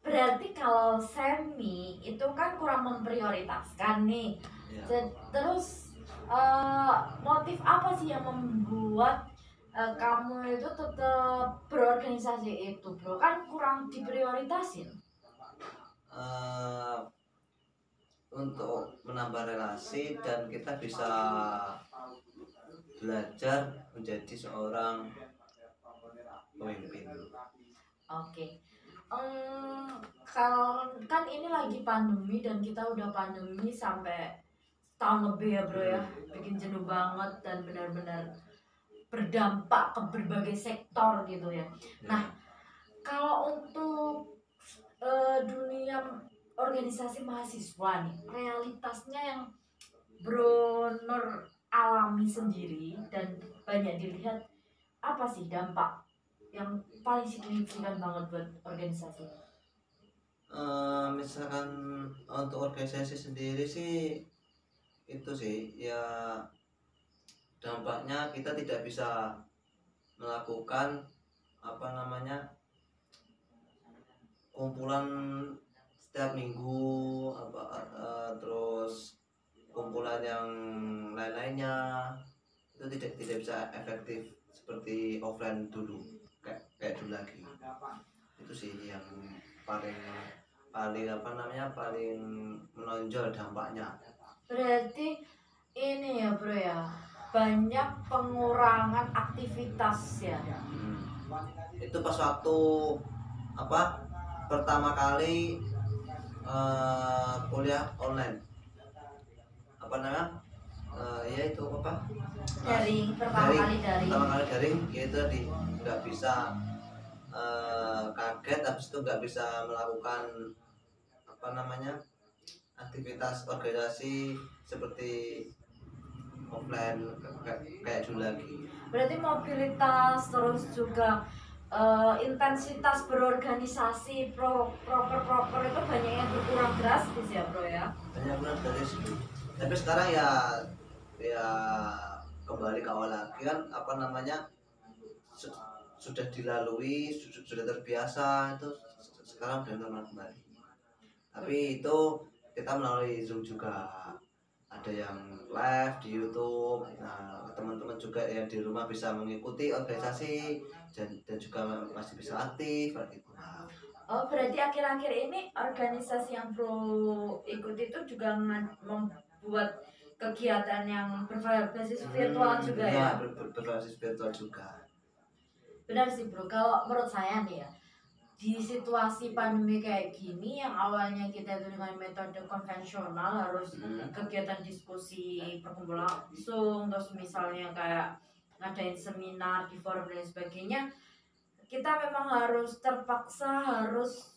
Berarti kalau semi itu kan kurang memprioritaskan nih. Ya. Terus motif apa sih yang membuat kamu itu tetap berorganisasi itu, bro? Kan kurang diprioritasin. Eh, untuk menambah relasi dan kita bisa belajar menjadi seorang pemimpin. Oke. Kalau kan ini lagi pandemi dan kita udah pandemi sampai tahun lebih ya bro ya, bikin jenuh banget dan benar-benar berdampak ke berbagai sektor gitu ya. Nah, kalau untuk dunia organisasi mahasiswa nih, realitasnya yang Bro Nur alami sendiri dan banyak dilihat, apa sih dampak yang paling signifikan banget buat organisasi? Misalkan untuk organisasi sendiri sih itu sih ya, dampaknya kita tidak bisa melakukan apa namanya kumpulan setiap minggu terus kumpulan yang lain-lainnya, itu tidak bisa efektif seperti offline dulu, kayak dulu lagi. Itu sih yang paling paling apa namanya paling menonjol dampaknya. Berarti ini ya bro ya, banyak pengurangan aktivitas ya. Itu pas waktu apa pertama kali kuliah online, apa namanya ya itu apa Daring, pertama kali daring. pertama kali daring, yaitu tadi nggak bisa, kaget, habis itu nggak bisa melakukan apa namanya aktivitas organisasi seperti offline kayak dulu lagi. Berarti mobilitas terus juga intensitas berorganisasi proper itu banyak yang berkurang drastis ya bro ya. Banyak benar dari situ. Tapi sekarang ya ya kembali ke awal lagi kan, apa namanya sudah dilalui, sudah terbiasa, itu sekarang udah normal kembali. Tapi itu kita melalui Zoom juga, ada yang live di YouTube. Nah, teman-teman juga yang di rumah bisa mengikuti organisasi dan juga masih bisa aktif gitu. Nah, Oh berarti akhir-akhir ini organisasi yang bro ikut itu juga membuat kegiatan yang berbasis virtual juga ya? berbasis virtual juga. Benar sih bro, kalau menurut saya nih ya, di situasi pandemi kayak gini yang awalnya kita itu dengan metode konvensional harus kegiatan diskusi perkumpulan langsung, terus misalnya kayak ngadain seminar di forum dan sebagainya, kita memang harus terpaksa harus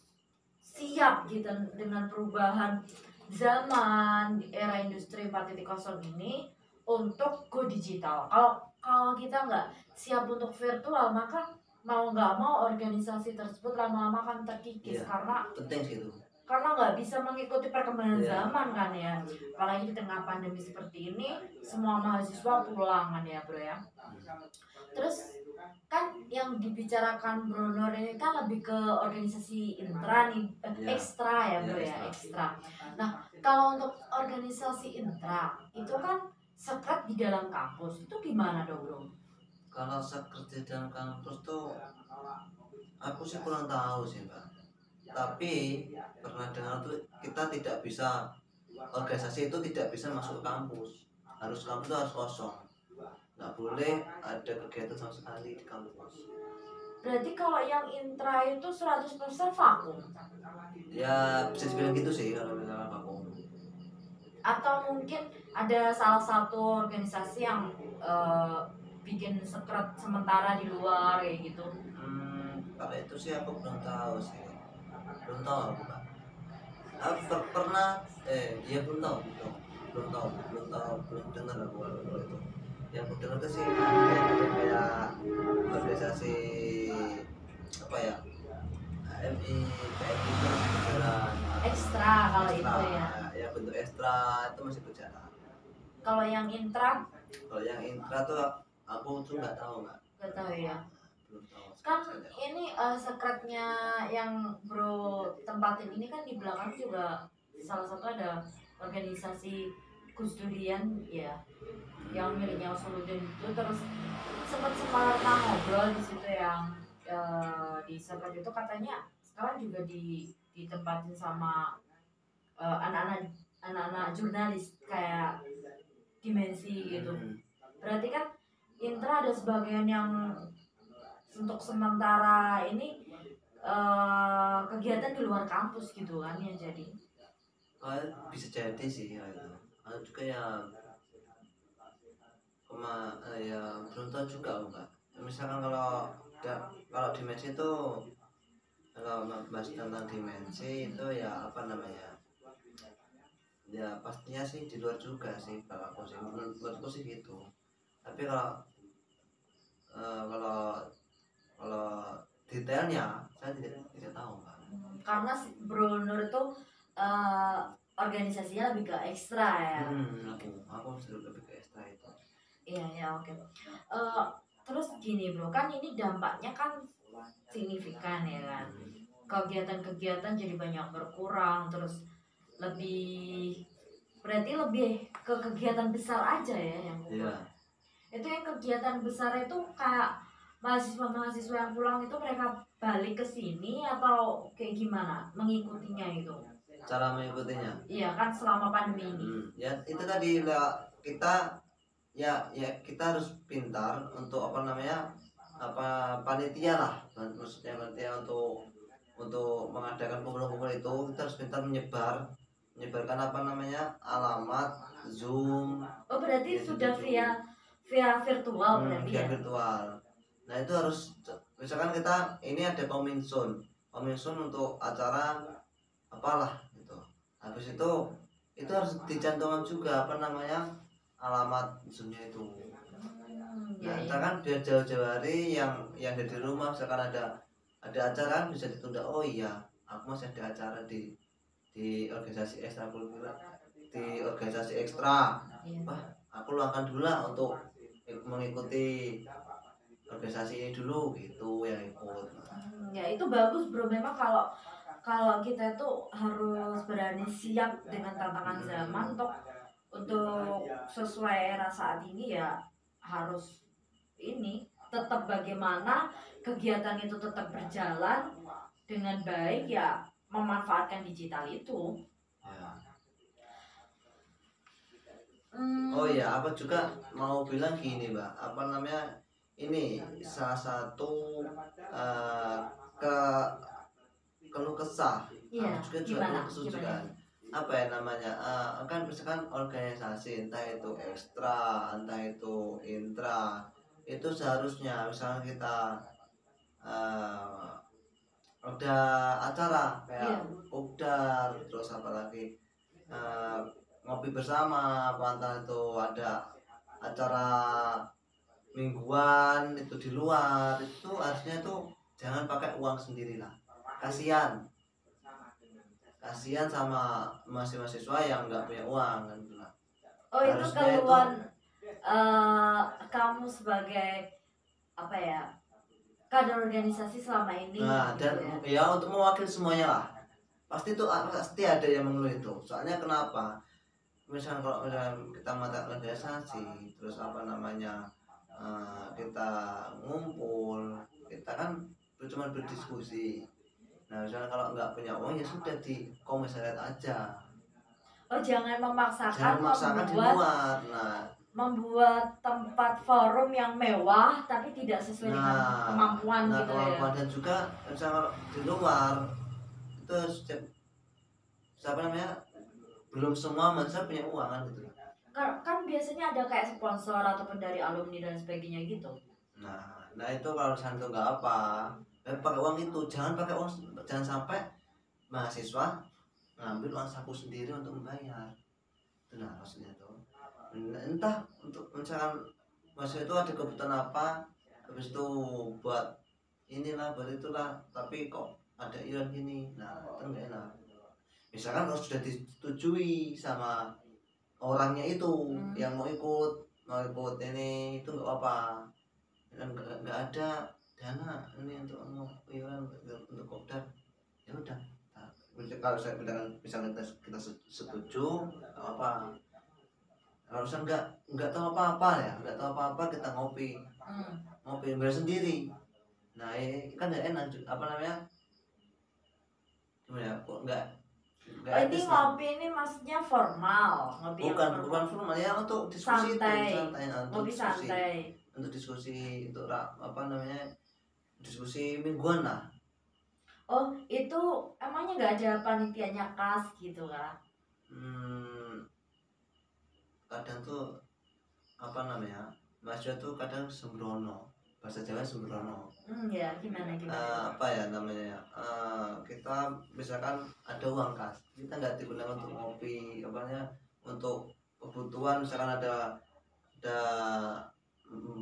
siap gitu dengan perubahan zaman di era industri 4.0 ini untuk go digital. Kalau kalau kita nggak siap untuk virtual, maka mau nggak mau organisasi tersebut lama-lama akan terkikis karena penting sih itu. Karena nggak bisa mengikuti perkembangan zaman kan ya, apalagi di tengah pandemi seperti ini semua mahasiswa pulang kan ya bro ya. Terus kan yang dibicarakan Bro Nur ini kan lebih ke organisasi intra nih, ekstra ya bro ya, ekstra. Nah kalau untuk organisasi intra itu kan sekret di dalam kampus, itu gimana dong bro? Kalau sekret di dalam kampus tuh aku sih kurang tahu sih mbak, tapi pernah dengar tuh kita tidak bisa, organisasi itu tidak bisa masuk ke kampus, kampus itu harus kosong, nggak boleh ada kegiatan sama sekali di kampus. Berarti kalau yang intra itu 100% vakum? Ya bisa dibilang gitu sih kalau misalnya vakum. Atau mungkin ada salah satu organisasi yang bikin sekret sementara di luar kayak gitu? Kalau itu sih aku belum tahu sih, belum tahu aku mbak. Aku pernah ya belum tahu, belum dengar aku kalau itu. Yang aku dengar tuh sih kayak organisasi apa ya, HMI kayak gitu masih berjalan. Ekstra kalau Ekstra, itu ya. ya bentuk ekstra itu masih berjalan. Kalau yang intra Kalau yang intra tuh aku tuh nggak tahu mbak. nggak tahu ya. belum tahu Kan sekretnya. ini sekretnya yang bro tempatin ini kan di belakang juga salah satu ada organisasi Gus Durian ya, yang miliknya Usuluddin itu. Terus sempat sempat ngobrol di situ yang di sekret itu katanya sekarang juga ditempatin sama anak-anak anak-anak jurnalis kayak Dimensi gitu. Berarti kan Intra ada sebagian yang untuk sementara ini kegiatan di luar kampus gitu kan ya, jadi Bisa jadi sih ya itu. Ada juga yang ya belum tahu juga enggak. Misalkan kalau dimensi itu, kalau membahas tentang dimensi itu ya apa namanya, ya pastinya sih di luar juga sih kalau aku sih, menurutku sih gitu. Tapi kalau kalau detailnya saya tidak tahu Mbak. karena Bro Nur itu eh, organisasinya lebih ke ekstra ya. Aku lebih ke ekstra itu. Iya ya, oke. Terus gini bro, kan ini dampaknya kan signifikan ya kan. Kegiatan-kegiatan jadi banyak berkurang, terus berarti lebih ke kegiatan besar aja ya yang Iya. Itu yang kegiatan besar itu kayak mahasiswa-mahasiswa yang pulang itu mereka balik ke sini atau kayak gimana mengikutinya itu? Cara mengikutinya? Iya kan selama pandemi ini. Ya itu tadi lah, kita harus pintar untuk apa namanya, panitia lah, maksudnya panitia untuk mengadakan kumpul-kumpul itu. Kita harus pintar menyebarkan apa namanya, alamat Zoom. Oh berarti sudah via virtual berarti via ya? virtual. Nah itu harus, misalkan kita ini ada kominsun untuk acara apalah gitu. Habis itu harus dicantumkan juga apa namanya, alamat Zoomnya itu. Nah kita kan biar jauh-jauh hari yang ada di rumah, misalkan ada acara bisa ditunda. Oh iya, aku masih ada acara di organisasi ekstra wah aku luangkan dulu lah untuk mengikuti organisasi ini dulu gitu yang ikut. Ya itu bagus bro, memang kalau kita tuh harus berani siap dengan tantangan zaman untuk sesuai era saat ini ya, harus ini tetap bagaimana kegiatan itu tetap berjalan dengan baik ya, memanfaatkan digital itu Ya. Hmm. Oh iya, apa juga mau bilang gini Mbak, apa namanya, ini salah satu keluh kesah. Iya, Juga gimana? keluh kesah juga. Apa ya namanya, kan misalkan organisasi entah itu ekstra entah itu intra, itu seharusnya misalkan kita ada acara kayak kopdar, terus apa lagi, ngopi bersama, apa entah itu ada acara mingguan itu di luar, itu harusnya tuh jangan pakai uang sendiri lah. Kasihan sama mahasiswa yang nggak punya uang kan gitu lah. Oh itu Harusnya keluhan kamu sebagai apa ya, kader organisasi selama ini. Nah dan ya untuk mewakili semuanya lah, pasti ada yang mengeluh itu. Soalnya kenapa? Misalnya kalau kita mata organisasi, terus apa namanya, kita ngumpul, kita kan cuma berdiskusi. Nah misalnya kalau nggak punya uang ya sudah di komisariat aja. Oh jangan memaksakan dibuat. Nah membuat tempat forum yang mewah tapi tidak sesuai dengan kemampuan gitu kemampuan ya. Dan juga misalnya di luar itu siapa namanya, belum semua mahasiswa punya uang kan gitu. Kan biasanya ada kayak sponsor ataupun dari alumni dan sebagainya gitu. Nah itu kalau misalnya itu nggak apa, pakai uang itu, jangan sampai mahasiswa ngambil uang saku sendiri untuk membayar. Itu nah maksudnya tuh, entah untuk misalkan mahasiswa itu ada kebutuhan apa, habis itu buat inilah buat itulah, tapi kok ada iuran gini, nah itu nggak enak. Misalkan kalau sudah disetujui sama orangnya itu yang mau ikut ini, itu nggak apa-apa. Nggak ada dana ini untuk iuran untuk kopdar, ya udah. Nah, kalau saya misalnya kita setuju apa, harusnya nggak tahu apa-apa ya, nggak tahu apa-apa kita ngopi bayar sendiri. Nah kan nggak enak apa namanya, gimana ya, kok nggak ini ngopi ini maksudnya formal, ngopi bukan formal ya, untuk diskusi santai. Ngopi diskusi santai, untuk diskusi, untuk apa namanya, diskusi mingguan lah. Oh itu emangnya nggak ada panitianya khas gitu kan? Kadang tuh apa namanya, mahasiswa tuh kadang sembrono, bahasa Jawa sembrono. Ya gimana apa ya namanya, kita misalkan ada uang kas, kita nggak digunakan untuk ngopi, apa namanya, untuk kebutuhan, misalkan ada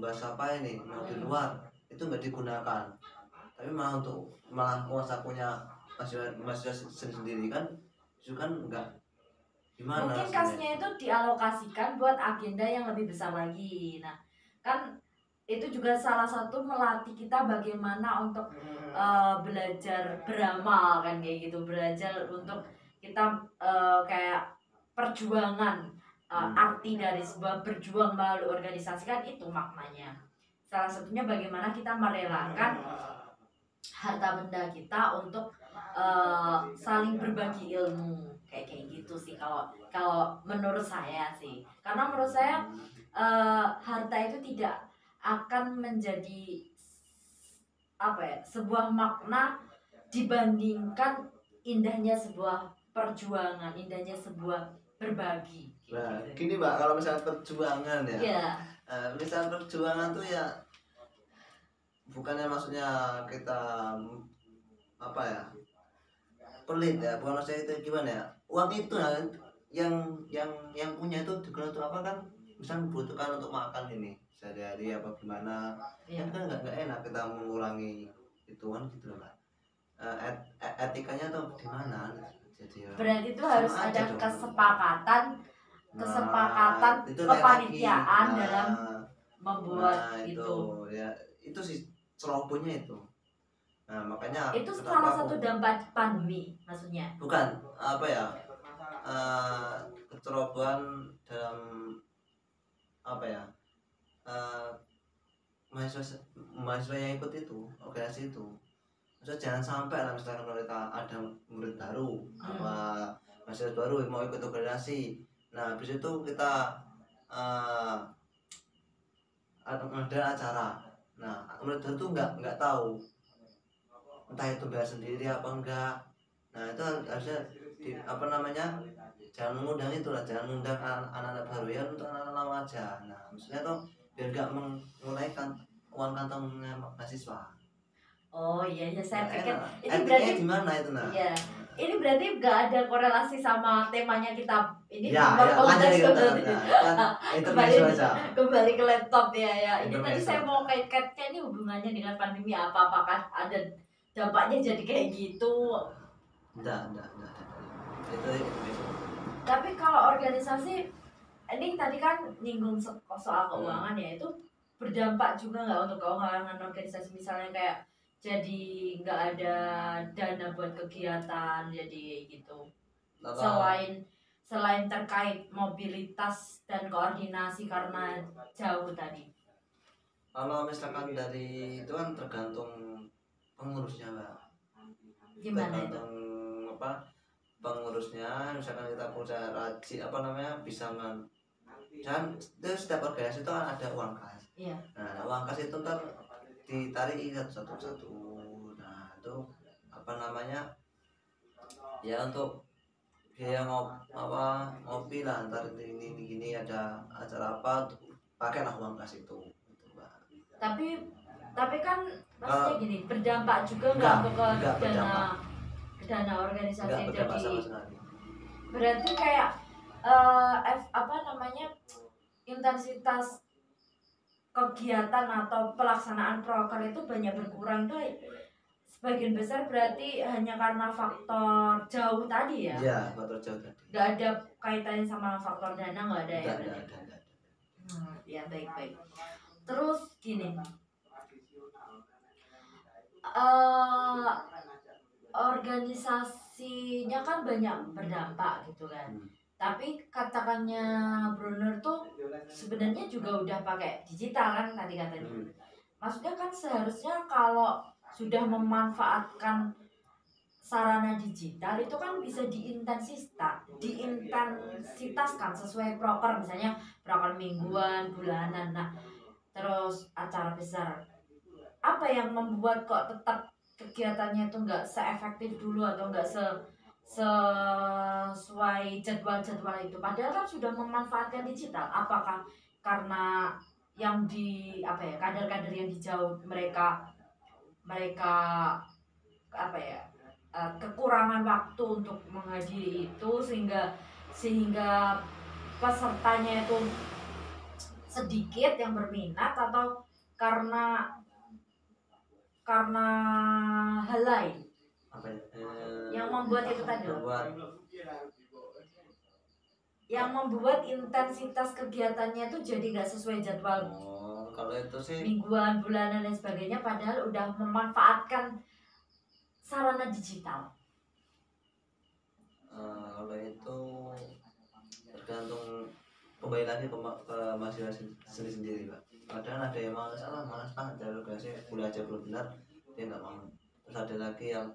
bahasa apa ini mau di luar, itu nggak digunakan, tapi malah uang sakunya mahasiswa sendiri kan, itu kan nggak gimana. Mungkin kasnya itu dialokasikan buat agenda yang lebih besar lagi. Nah kan itu juga salah satu melatih kita bagaimana untuk belajar beramal kan, kayak gitu, belajar untuk kita kayak perjuangan, arti dari sebuah berjuang melalui organisasi kan itu maknanya. Salah satunya bagaimana kita merelakan harta benda kita untuk saling berbagi ilmu, kayak gitu sih kalau menurut saya sih. Karena menurut saya harta itu tidak akan menjadi apa ya, sebuah makna dibandingkan indahnya sebuah perjuangan, indahnya sebuah berbagi. Nah, gini Mbak, kalau misalnya perjuangan ya, misalnya perjuangan tuh ya bukannya maksudnya kita apa ya, pelit ya, bukan maksudnya itu gimana ya, uang itu yang punya itu digunakan untuk apa kan, misalnya membutuhkan untuk makan ini sehari-hari apa gimana, kan nggak enak kita mengurangi itu kan gitu loh Mbak. Etikanya tuh gimana, jadi berarti itu harus ada kesepakatan kepanitiaan dalam membuat itu ya, itu sih cerobohnya itu. Nah makanya itu salah satu dampak pandemi maksudnya, bukan apa ya, kecerobohan dalam apa ya, mahasiswa yang ikut itu organisasi itu. Maksudnya jangan sampai lah, misalkan kalau kita ada murid baru apa mahasiswa baru mau ikut organisasi, nah habis itu kita ada acara, nah murid baru tuh nggak tahu, entah itu bayar sendiri apa enggak. Nah itu harusnya apa namanya, jangan mengundang itulah, jangan mengundang anak-anak baru ya, untuk anak-anak lama aja. Nah maksudnya tuh biar nggak mengurangi uang kantongnya mahasiswa. Oh iya ya, saya pikir ini berarti gimana itu nah? Iya. Ini berarti nggak ada korelasi sama temanya kita ini. Kembali ke laptop ya. Ini tadi saya mau kait-kaitnya ini hubungannya dengan pandemi apa? Apakah ada dampaknya jadi kayak gitu? Enggak. Itu. Tapi kalau organisasi ini tadi kan nyinggung soal keuangan ya, itu berdampak juga nggak untuk keuangan organisasi, misalnya kayak jadi nggak ada dana buat kegiatan, jadi gitu. Selain terkait mobilitas dan koordinasi karena jauh tadi. Kalau misalkan dari itu kan tergantung pengurusnya Mbak. Gimana tergantung itu? Apa pengurusnya, misalkan kita punya rajin apa namanya, bisa dan itu setiap organisasi itu kan ada uang kas. Iya. Nah uang kas itu ntar ditarik satu-satu. Nah itu apa namanya ya, untuk biaya ngopi lah, ntar ini gini ada acara apa, pakailah uang kas itu gitu, Mbak. Tapi kan maksudnya gini, berdampak juga nggak ke dana organisasi, jadi berarti kayak apa namanya, intensitas kegiatan atau pelaksanaan proker itu banyak berkurang tuh sebagian besar berarti hanya karena faktor jauh tadi ya? Iya, faktor jauh tadi. Nggak ada kaitannya sama faktor dana, nggak ada ya? Nggak ada. Ya baik. Terus gini, eh organisasinya kan banyak berdampak gitu kan. Tapi katakannya Brunner tuh sebenarnya juga udah pakai digital kan tadi katanya. Maksudnya kan seharusnya kalau sudah memanfaatkan sarana digital itu kan bisa diintensitaskan sesuai proker, misalnya proker mingguan, bulanan. Nah, terus acara besar. Apa yang membuat kok tetap kegiatannya itu nggak seefektif dulu atau nggak sesuai jadwal-jadwal itu? Padahal kan sudah memanfaatkan digital. Apakah karena yang di apa ya, kader-kader yang dijauh mereka mereka apa ya, kekurangan waktu untuk menghadiri itu sehingga pesertanya itu sedikit yang berminat, atau karena hal lain apa ya? Yang membuat itu tadi loh, yang membuat intensitas kegiatannya itu jadi nggak sesuai jadwal. Kalau itu sih mingguan, bulanan dan sebagainya, padahal udah memanfaatkan sarana digital. Kalau itu tergantung, kembali lagi ke masing-masing sendiri Pak. Kadang ada yang malas banget jalur gasnya, kuliah aja belum benar dia nggak mau. Terus ada lagi yang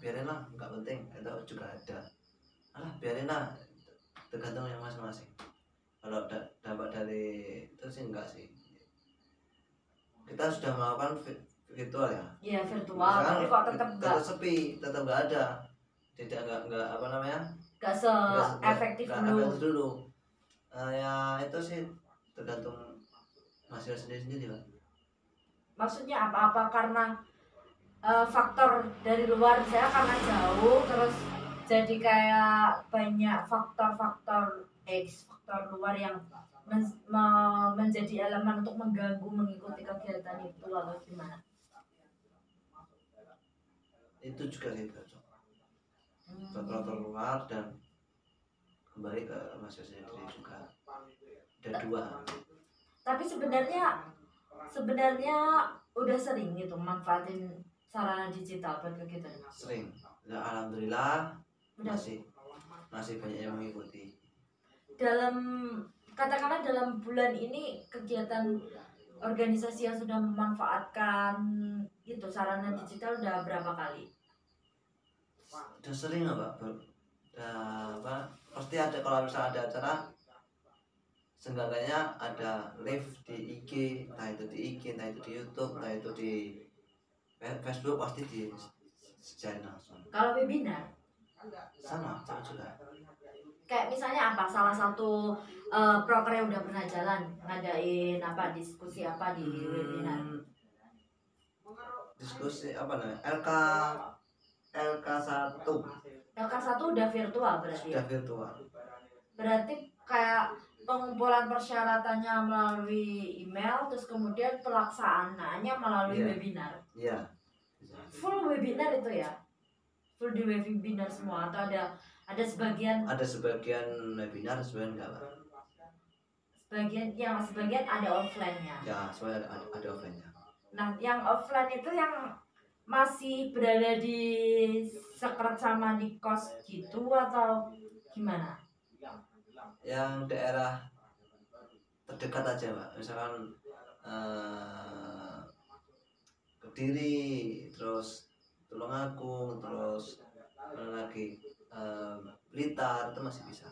biarin lah, nggak penting, itu juga ada. Biarin lah, tergantung yang masing-masing. Kalau dampak dari itu sih enggak sih, kita sudah melakukan virtual ya. Iya virtual, tapi kok tetap sepi, tetap nggak ada, nggak apa namanya, nggak se-efektif dulu. Ya itu sih tergantung masing-masing sendiri Pak. Maksudnya apa karena faktor dari luar, misalnya karena jauh terus jadi kayak banyak faktor luar yang menjadi elemen untuk mengganggu mengikuti kegiatan itu, atau gimana? Itu juga sih faktor luar dan kembali ke masing-masing diri juga, ada dua. Tapi sebenarnya udah sering gitu manfaatin sarana digital buat kegiatan? Sering ya, alhamdulillah masih banyak yang mengikuti. Katakanlah dalam bulan ini kegiatan organisasi yang sudah memanfaatkan itu sarana digital udah berapa kali? Udah sering lah Pak. Pasti ada, kalau misalnya ada acara seenggaknya ada live di IG, entah itu di IG, entah itu di YouTube, entah itu di Facebook, pasti di sejalan langsung. Kalau webinar? Sama juga. Kayak misalnya apa, salah satu proker yang udah pernah jalan ngadain apa, diskusi apa di webinar? Diskusi apa namanya, LK1 udah virtual berarti? Sudah virtual. Berarti kayak pengumpulan persyaratannya melalui email, terus kemudian pelaksanaannya melalui webinar. Iya. Full webinar itu ya? Full di webinar semua atau ada sebagian? Ada sebagian webinar, sebagian enggak Pak. Sebagian ada offline-nya. Ya, sebagian ada offline-nya. Nah, yang offline itu yang masih berada di sekret sama di kos gitu atau gimana? Yang daerah terdekat aja Pak, misalkan Kediri, terus Tulungagung, terus lagi Blitar, itu masih bisa.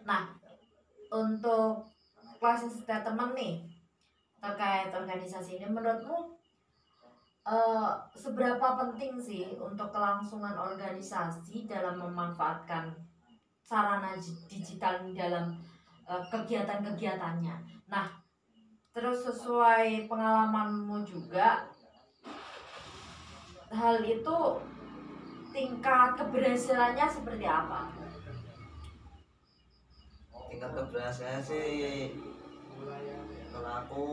Nah, untuk closing statement nih terkait organisasi ini, menurutmu seberapa penting sih untuk kelangsungan organisasi dalam memanfaatkan sarana digital dalam kegiatan-kegiatannya? Nah, terus sesuai pengalamanmu juga, hal itu tingkat keberhasilannya seperti apa? Tingkat keberhasilannya sih, kalau aku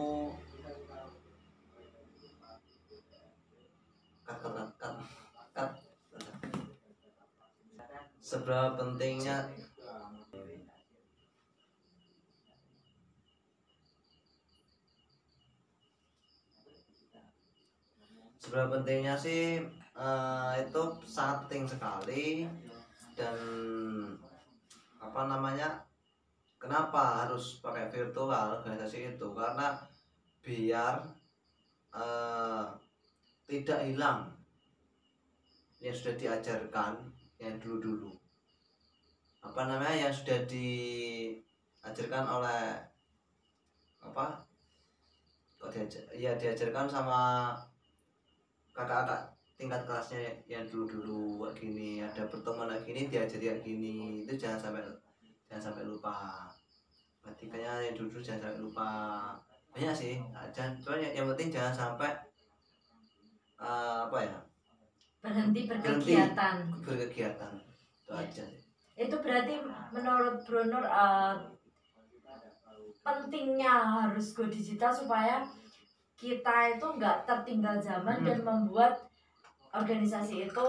seberapa pentingnya seberapa pentingnya sih itu sangat penting sekali. Dan apa namanya, kenapa harus pakai virtual organisasi itu, karena biar tidak hilang yang sudah diajarkan yang dulu-dulu, apa namanya, yang sudah diajarkan oleh apa, diajarkan sama kakak-kakak tingkat kelasnya yang dulu-dulu kayak gini, ada pertemuan kayak gini diajari kayak gini, itu jangan sampai lupa. Berarti kayaknya yang dulu jangan sampai lupa. Banyak sih, cuman yang penting jangan sampai apa ya, berhenti berkegiatan itu Ya. aja sih. Itu berarti menurut Brunur pentingnya harus go digital supaya kita itu nggak tertinggal zaman dan membuat organisasi itu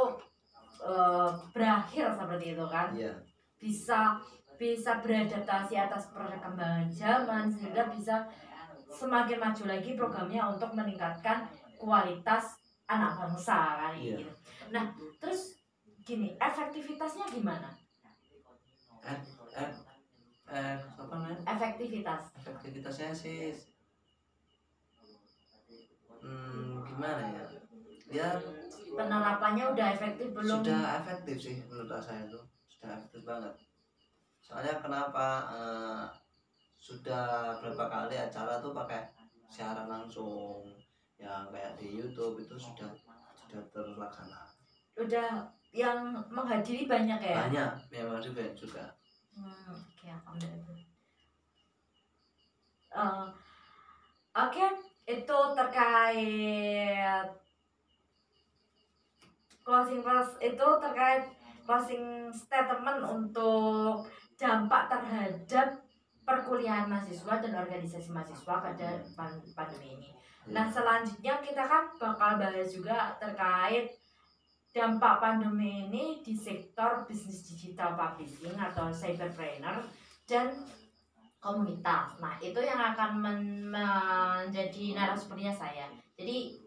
berakhir seperti itu kan. Iya. Bisa beradaptasi atas perkembangan zaman sehingga bisa semakin maju lagi programnya untuk meningkatkan kualitas anak bangsa kan Iya. gitu. Nah, terus gini, efektivitasnya gimana? Apa namanya? Efektivitasnya sih gimana ya? Ya Penerapannya udah efektif belum? sudah efektif sih menurut saya, itu sudah efektif banget. Soalnya kenapa, sudah berapa kali acara tuh pakai siaran langsung, yang kayak di YouTube itu sudah terlaksana. Udah yang menghadiri banyak ya? Banyak, memang juga. Oke, alhamdulillah. Oke, itu terkait closing statement untuk dampak terhadap perkuliahan mahasiswa dan organisasi mahasiswa pada pandemi ini. Nah, selanjutnya kita kan bakal bahas juga terkait dampak pandemi ini di sektor bisnis digital publishing atau cyberpreneur dan komunitas. Nah, itu yang akan menjadi narasumbernya saya. Jadi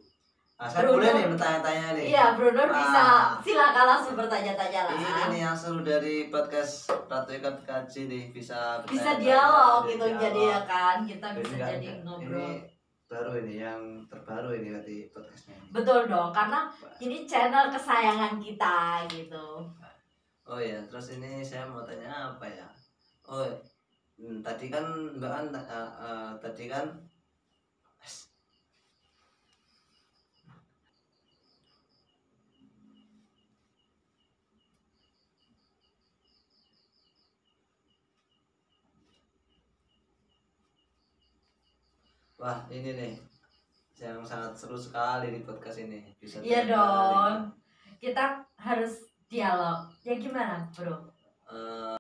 saya boleh nih bertanya-tanya nih. Iya, Brunur bisa silakan langsung bertanya-tanya lah. Ini nih yang seru dari podcast Ratu Ikat Kaji nih, bisa dialog gitu, jadi ya kan kita bisa jadi ngobrol. Ini baru ini yang terbaru ini berarti podcastnya. Betul dong, karena ini channel kesayangan kita gitu. Oh ya, terus ini saya mau tanya apa ya? Oh, tadi kan Mbak An tadi kan wah, ini nih yang sangat seru sekali di podcast ini. Bisa iya dong, kita harus dialog. Ya gimana, bro?